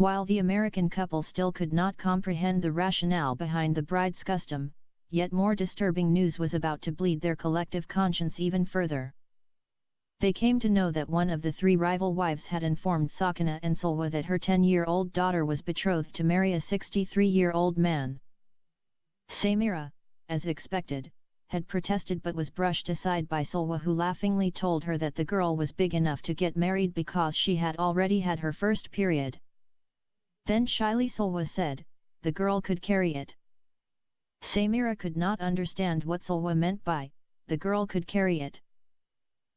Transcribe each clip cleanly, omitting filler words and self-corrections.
While the American couple still could not comprehend the rationale behind the bride's custom, yet more disturbing news was about to bleed their collective conscience even further. They came to know that one of the three rival wives had informed Sakina and Salwa that her 10-year-old daughter was betrothed to marry a 63-year-old man. Samira, as expected, had protested but was brushed aside by Salwa, who laughingly told her that the girl was big enough to get married because she had already had her first period. Then shyly Salwa said, the girl could carry it. Samira could not understand what Salwa meant by, the girl could carry it.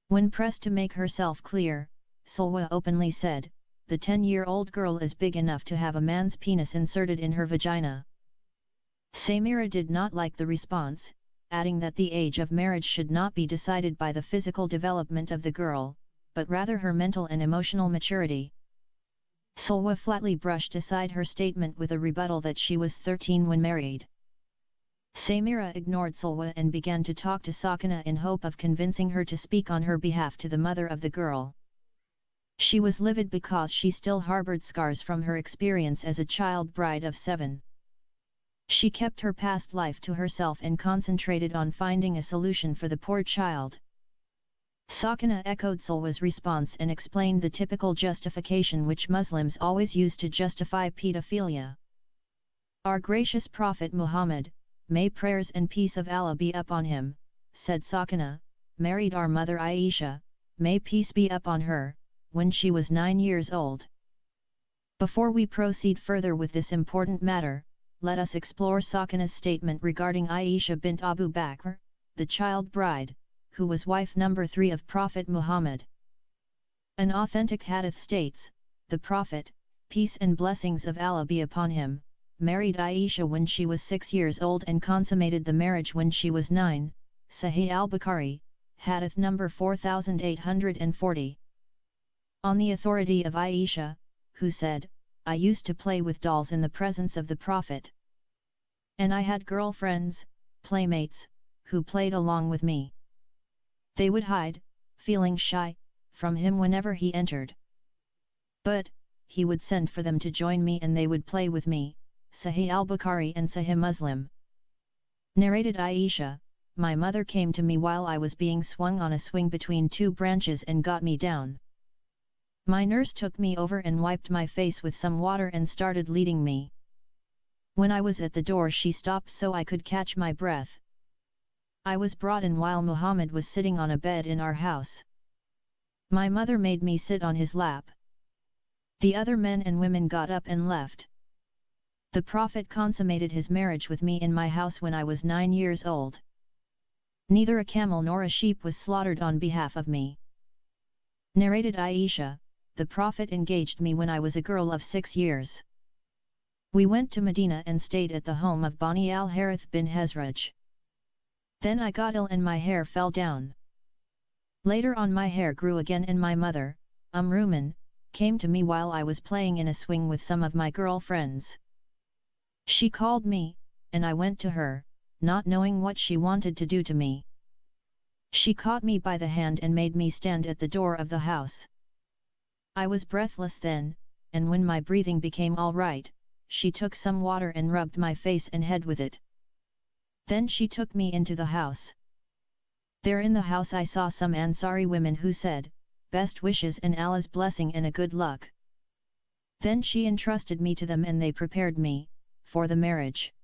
When pressed to make herself clear, Salwa openly said, the 10-year-old girl is big enough to have a man's penis inserted in her vagina. Samira did not like the response, adding that the age of marriage should not be decided by the physical development of the girl, but rather her mental and emotional maturity. Salwa flatly brushed aside her statement with a rebuttal that she was 13 when married. Samira ignored Salwa and began to talk to Sakina in hope of convincing her to speak on her behalf to the mother of the girl. She was livid because she still harbored scars from her experience as a child bride of 7. She kept her past life to herself and concentrated on finding a solution for the poor child. Sakina echoed Salwa's response and explained the typical justification which Muslims always use to justify pedophilia. Our gracious Prophet Muhammad, may prayers and peace of Allah be upon him, said Sakina, married our mother Aisha, may peace be upon her, when she was 9 years old. Before we proceed further with this important matter, let us explore Sakina's statement regarding Aisha bint Abu Bakr, the child bride, who was wife number 3 of Prophet Muhammad. An authentic hadith states, the Prophet, peace and blessings of Allah be upon him, married Aisha when she was 6 years old and consummated the marriage when she was 9, Sahih al-Bukhari, hadith number 4840. On the authority of Aisha, who said, I used to play with dolls in the presence of the Prophet. And I had girlfriends, playmates, who played along with me. They would hide, feeling shy, from him whenever he entered. But, he would send for them to join me and they would play with me, Sahih al-Bukhari and Sahih Muslim. Narrated Aisha, my mother came to me while I was being swung on a swing between 2 branches and got me down. My nurse took me over and wiped my face with some water and started leading me. When I was at the door she stopped so I could catch my breath. I was brought in while Muhammad was sitting on a bed in our house. My mother made me sit on his lap. The other men and women got up and left. The Prophet consummated his marriage with me in my house when I was 9 years old. Neither a camel nor a sheep was slaughtered on behalf of me. Narrated Aisha, the Prophet engaged me when I was a girl of 6 years. We went to Medina and stayed at the home of Bani al-Harith bin Hazraj. Then I got ill and my hair fell down. Later on my hair grew again and my mother, Ruman, came to me while I was playing in a swing with some of my girlfriends. She called me, and I went to her, not knowing what she wanted to do to me. She caught me by the hand and made me stand at the door of the house. I was breathless then, and when my breathing became all right, she took some water and rubbed my face and head with it. Then she took me into the house. There in the house I saw some Ansari women who said, best wishes and Allah's blessing and a good luck. Then she entrusted me to them and they prepared me for the marriage.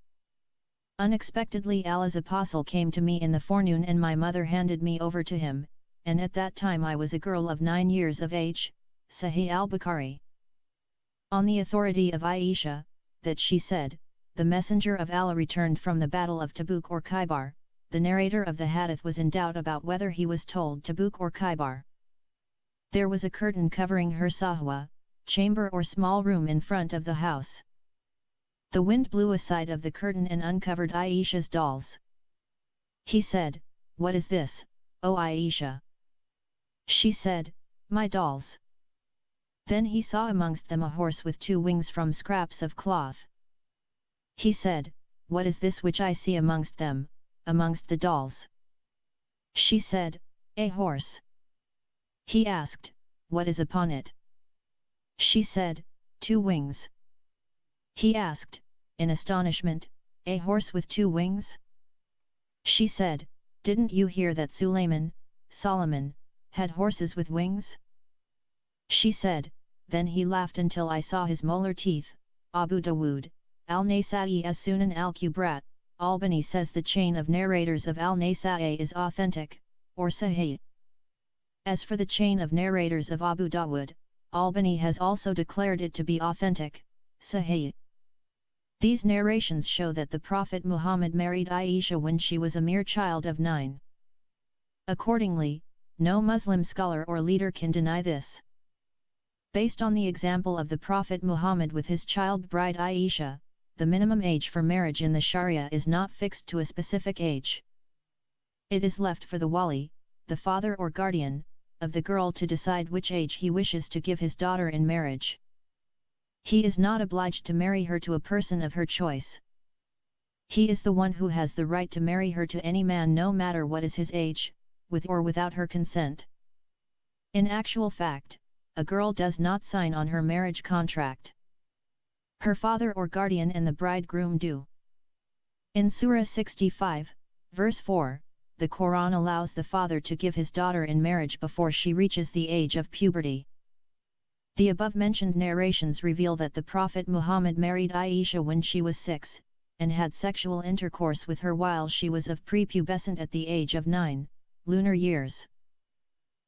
Unexpectedly Allah's apostle came to me in the forenoon and my mother handed me over to him, and at that time I was a girl of 9 years of age, Sahih al-Bukhari. On the authority of Aisha, that she said, the messenger of Allah returned from the battle of Tabuk or Khaybar, the narrator of the hadith was in doubt about whether he was told Tabuk or Khaybar. There was a curtain covering her sahwa, chamber or small room in front of the house. The wind blew aside of the curtain and uncovered Aisha's dolls. He said, what is this, O Aisha? She said, my dolls. Then he saw amongst them a horse with 2 wings from scraps of cloth. He said, what is this which I see amongst them, amongst the dolls? She said, a horse. He asked, what is upon it? She said, 2 wings? He asked, in astonishment, a horse with 2 wings? She said, didn't you hear that Solomon, had horses with wings? She said, then he laughed until I saw his molar teeth. Abu Dawood, Al-Nasa'i as Sunan al-Kubrat, Albani says the chain of narrators of Al-Nasa'i is authentic, or sahih. As for the chain of narrators of Abu Dawood, Albani has also declared it to be authentic, sahih. These narrations show that the Prophet Muhammad married Aisha when she was a mere child of 9. Accordingly, no Muslim scholar or leader can deny this. Based on the example of the Prophet Muhammad with his child bride Aisha, the minimum age for marriage in the Sharia is not fixed to a specific age. It is left for the wali, the father or guardian, of the girl to decide which age he wishes to give his daughter in marriage. He is not obliged to marry her to a person of her choice. He is the one who has the right to marry her to any man no matter what is his age, with or without her consent. In actual fact, a girl does not sign on her marriage contract. Her father or guardian and the bridegroom do. In Surah 65, verse 4, the Quran allows the father to give his daughter in marriage before she reaches the age of puberty. The above-mentioned narrations reveal that the Prophet Muhammad married Aisha when she was 6, and had sexual intercourse with her while she was of prepubescent at the age of 9, lunar years.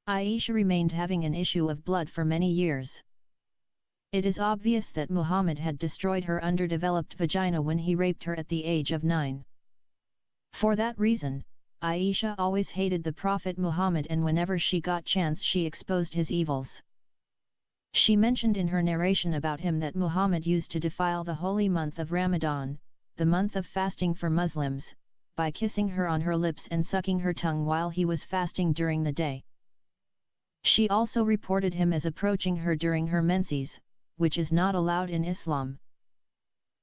Aisha remained having an issue of blood for many years. It is obvious that Muhammad had destroyed her underdeveloped vagina when he raped her at the age of 9. For that reason, Aisha always hated the Prophet Muhammad, and whenever she got chance she exposed his evils. She mentioned in her narration about him that Muhammad used to defile the holy month of Ramadan, the month of fasting for Muslims, by kissing her on her lips and sucking her tongue while he was fasting during the day. She also reported him as approaching her during her menses, which is not allowed in Islam.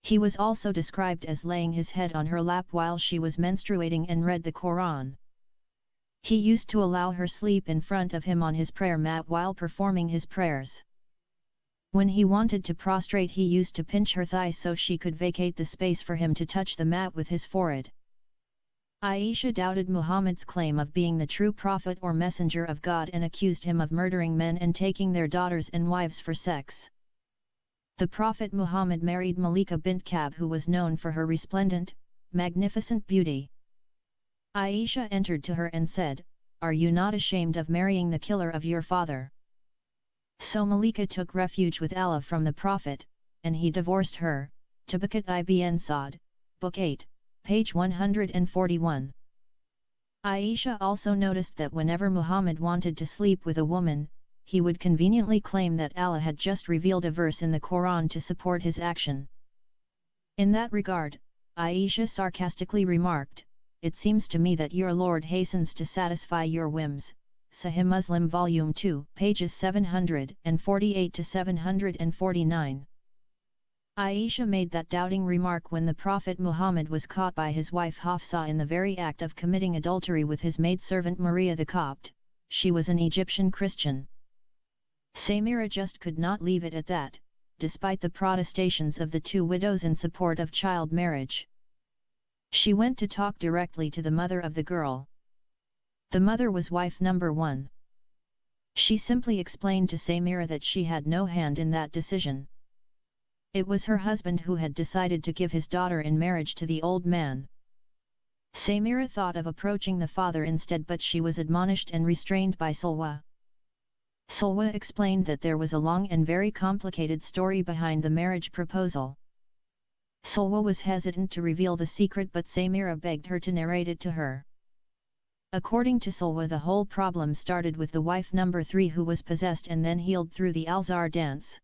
He was also described as laying his head on her lap while she was menstruating and read the Quran. He used to allow her sleep in front of him on his prayer mat while performing his prayers. When he wanted to prostrate, he used to pinch her thigh so she could vacate the space for him to touch the mat with his forehead. Aisha doubted Muhammad's claim of being the true prophet or messenger of God and accused him of murdering men and taking their daughters and wives for sex. The Prophet Muhammad married Malika bint Kab, who was known for her resplendent, magnificent beauty. Aisha entered to her and said, "Are you not ashamed of marrying the killer of your father?" So Malika took refuge with Allah from the Prophet, and he divorced her. Tabaqat ibn Sa'd, Book 8, page 141. Aisha also noticed that whenever Muhammad wanted to sleep with a woman, he would conveniently claim that Allah had just revealed a verse in the Quran to support his action. In that regard, Aisha sarcastically remarked, "It seems to me that your Lord hastens to satisfy your whims." Sahih Muslim Volume 2, pages 748 to 749. Aisha made that doubting remark when the Prophet Muhammad was caught by his wife Hafsa in the very act of committing adultery with his maidservant Maria the Copt. She was an Egyptian Christian. Samira just could not leave it at that, despite the protestations of the two widows in support of child marriage. She went to talk directly to the mother of the girl. The mother was wife number 1. She simply explained to Samira that she had no hand in that decision. It was her husband who had decided to give his daughter in marriage to the old man. Samira thought of approaching the father instead, but she was admonished and restrained by Salwa. Salwa explained that there was a long and very complicated story behind the marriage proposal. Salwa was hesitant to reveal the secret, but Samira begged her to narrate it to her. According to Salwa, the whole problem started with the wife number 3 who was possessed and then healed through the Alzar dance.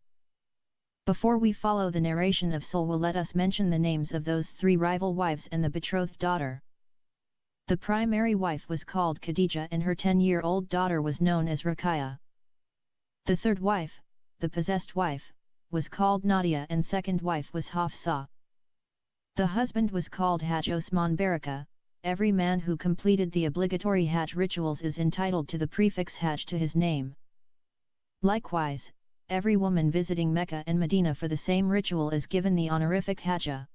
Before we follow the narration of Salwa, let us mention the names of those 3 rival wives and the betrothed daughter. The primary wife was called Khadija and her 10-year-old daughter was known as Ruqayya. The third wife, the possessed wife, was called Nadia and second wife was Hafsa. The husband was called Hajj Osman Baraka. Every man who completed the obligatory Hajj rituals is entitled to the prefix Hajj to his name. Likewise, every woman visiting Mecca and Medina for the same ritual is given the honorific Hajjah.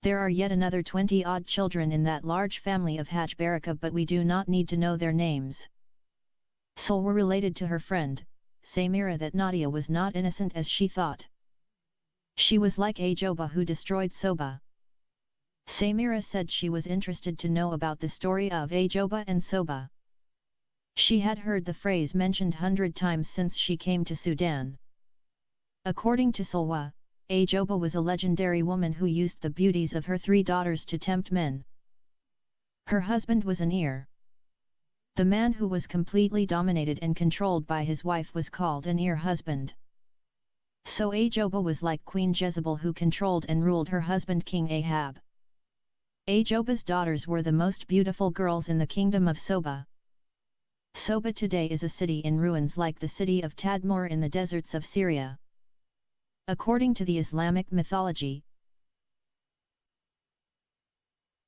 There are yet another 20-odd children in that large family of Hajj Barakah, but we do not need to know their names. Salwa related to her friend, Samira, that Nadia was not innocent as she thought. She was like Ajoba who destroyed Soba. Samira said she was interested to know about the story of Ajoba and Soba. She had heard the phrase mentioned 100 times since she came to Sudan. According to Salwa, Ajoba was a legendary woman who used the beauties of her 3 daughters to tempt men. Her husband was an ear. The man who was completely dominated and controlled by his wife was called an ear husband. So Ajoba was like Queen Jezebel who controlled and ruled her husband King Ahab. Ajoba's daughters were the most beautiful girls in the kingdom of Soba. Soba today is a city in ruins like the city of Tadmor in the deserts of Syria. According to the Islamic mythology,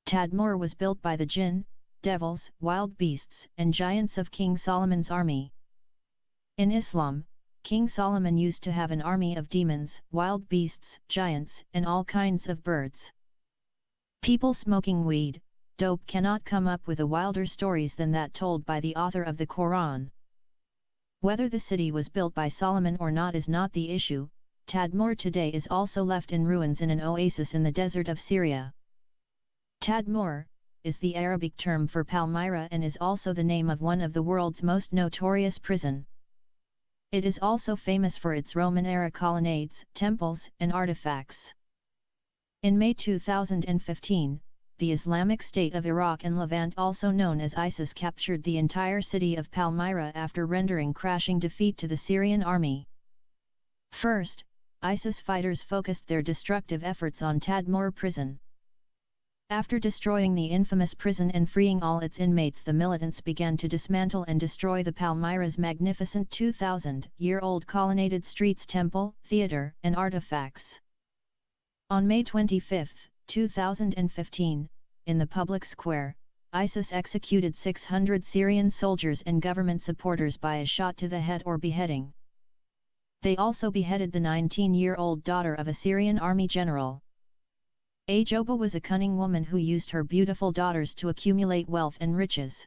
Tadmor was built by the jinn, devils, wild beasts, and giants of King Solomon's army. In Islam, King Solomon used to have an army of demons, wild beasts, giants, and all kinds of birds. People smoking weed, dope cannot come up with a wilder stories than that told by the author of the Quran. Whether the city was built by Solomon or not is not the issue. Tadmor today is also left in ruins in an oasis in the desert of Syria. Tadmor is the Arabic term for Palmyra and is also the name of one of the world's most notorious prison. It is also famous for its Roman-era colonnades, temples, and artifacts. In May 2015, the Islamic State of Iraq and Levant, also known as ISIS, captured the entire city of Palmyra after rendering crashing defeat to the Syrian army. First, ISIS fighters focused their destructive efforts on Tadmor prison. After destroying the infamous prison and freeing all its inmates, the militants began to dismantle and destroy the Palmyra's magnificent 2,000-year-old colonnaded streets, temple, theater, and artifacts. On May 25, 2015, in the public square, ISIS executed 600 Syrian soldiers and government supporters by a shot to the head or beheading. They also beheaded the 19-year-old daughter of a Syrian army general. Ajoba was a cunning woman who used her beautiful daughters to accumulate wealth and riches.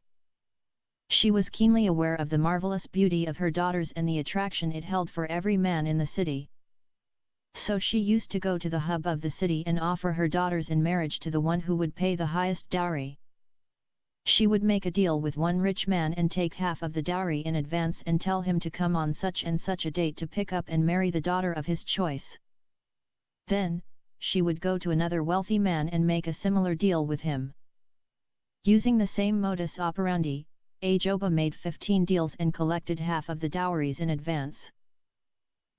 She was keenly aware of the marvelous beauty of her daughters and the attraction it held for every man in the city. So she used to go to the hub of the city and offer her daughters in marriage to the one who would pay the highest dowry. She would make a deal with one rich man and take half of the dowry in advance and tell him to come on such and such a date to pick up and marry the daughter of his choice. Then, she would go to another wealthy man and make a similar deal with him. Using the same modus operandi, Ajoba made 15 deals and collected half of the dowries in advance.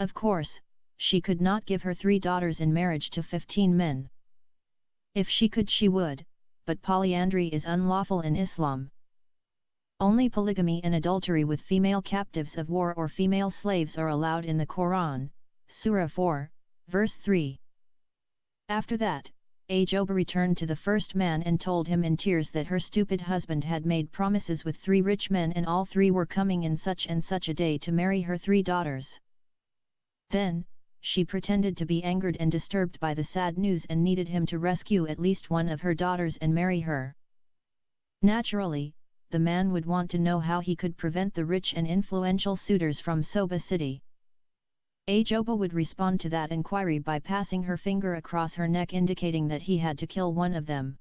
Of course, she could not give her 3 daughters in marriage to 15 men. If she could, she would, but polyandry is unlawful in Islam. Only polygamy and adultery with female captives of war or female slaves are allowed in the Quran, Surah 4, verse 3. After that, Ajoba returned to the first man and told him in tears that her stupid husband had made promises with 3 rich men and all 3 were coming in such and such a day to marry her 3 daughters. Then, she pretended to be angered and disturbed by the sad news and needed him to rescue at least one of her daughters and marry her. Naturally, the man would want to know how he could prevent the rich and influential suitors from Soba city. Ajoba would respond to that inquiry by passing her finger across her neck indicating that he had to kill one of them.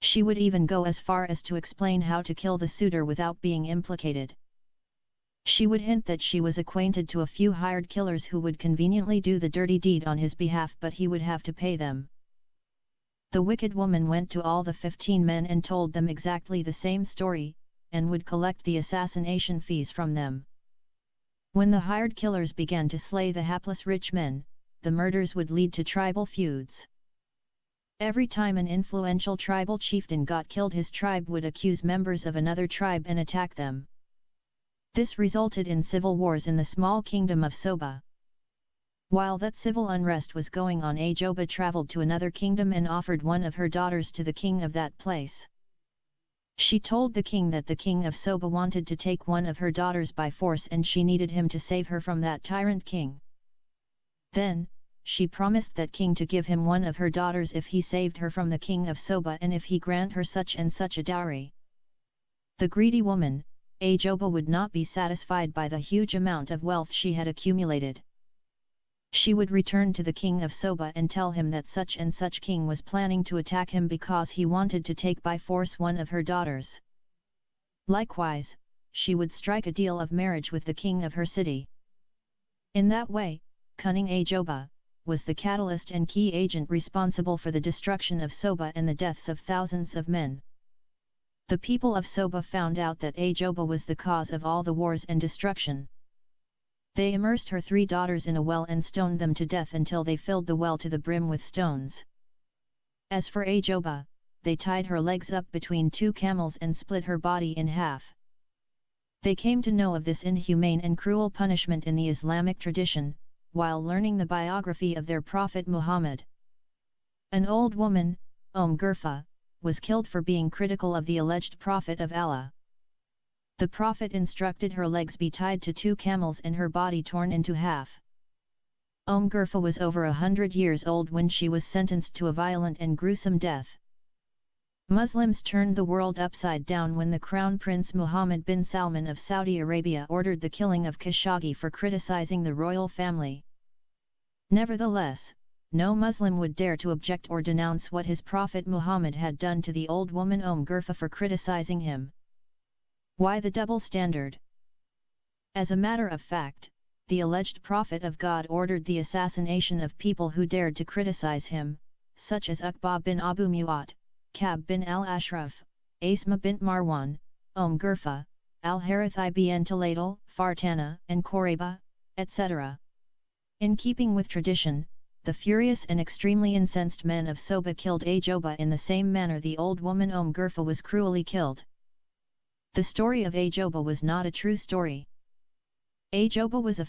She would even go as far as to explain how to kill the suitor without being implicated. She would hint that she was acquainted to a few hired killers who would conveniently do the dirty deed on his behalf, but he would have to pay them. The wicked woman went to all the 15 men and told them exactly the same story, and would collect the assassination fees from them. When the hired killers began to slay the hapless rich men, the murders would lead to tribal feuds. Every time an influential tribal chieftain got killed, his tribe would accuse members of another tribe and attack them. This resulted in civil wars in the small kingdom of Soba. While that civil unrest was going on, Ajoba traveled to another kingdom and offered one of her daughters to the king of that place. She told the king that the king of Soba wanted to take one of her daughters by force and she needed him to save her from that tyrant king. Then, she promised that king to give him one of her daughters if he saved her from the king of Soba and if he grant her such and such a dowry. The greedy woman, Ajoba, would not be satisfied by the huge amount of wealth she had accumulated. She would return to the king of Soba and tell him that such and such king was planning to attack him because he wanted to take by force one of her daughters. Likewise, she would strike a deal of marriage with the king of her city. In that way, cunning Ajoba was the catalyst and key agent responsible for the destruction of Soba and the deaths of thousands of men. The people of Soba found out that Ajoba was the cause of all the wars and destruction. They immersed her 3 daughters in a well and stoned them to death until they filled the well to the brim with stones. As for Ajoba, they tied her legs up between 2 camels and split her body in half. They came to know of this inhumane and cruel punishment in the Islamic tradition, while learning the biography of their prophet Muhammad. An old woman, Gurfa, was killed for being critical of the alleged prophet of Allah. The prophet instructed her legs be tied to 2 camels and her body torn into half. Gurfa was over 100 years old when she was sentenced to a violent and gruesome death. Muslims turned the world upside down when the Crown Prince Mohammed bin Salman of Saudi Arabia ordered the killing of Khashoggi for criticizing the royal family. Nevertheless, no Muslim would dare to object or denounce what his prophet Muhammad had done to the old woman Gurfa for criticizing him. Why the double standard? As a matter of fact, the alleged prophet of God ordered the assassination of people who dared to criticize him, such as Uqba bin Abu Mu'at, Kab bin al-Ashraf, Asma bint Marwan, Gurfa, al-Harith ibn Taladal, Fartana and Koreba, etc. In keeping with tradition, the furious and extremely incensed men of Soba killed Ajoba in the same manner the old woman Gurfa was cruelly killed. The story of Ajoba was not a true story. Ajoba was a